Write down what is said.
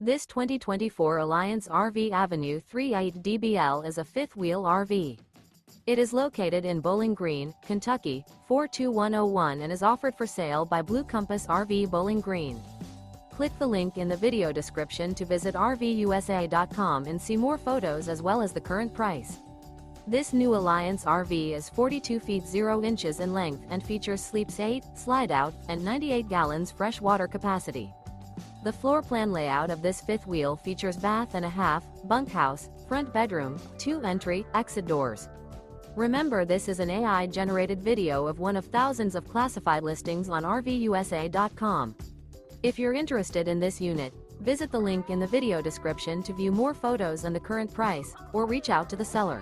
This 2024 Alliance RV Avenue 38 DBL is a fifth-wheel RV. It is located in Bowling Green, Kentucky, 42101 and is offered for sale by Blue Compass RV Bowling Green. Click the link in the video description to visit RVUSA.com and see more photos as well as the current price. This new Alliance RV is 42 feet 0 inches in length and features sleeps 8, Slideout, and 98 gallons fresh water capacity. The floor plan layout of this fifth wheel features bath and a half, bunkhouse, front bedroom, 2 entry, exit doors. Remember, this is an AI-generated video of one of thousands of classified listings on RVUSA.com. If you're interested in this unit, visit the link in the video description to view more photos and the current price, or reach out to the seller.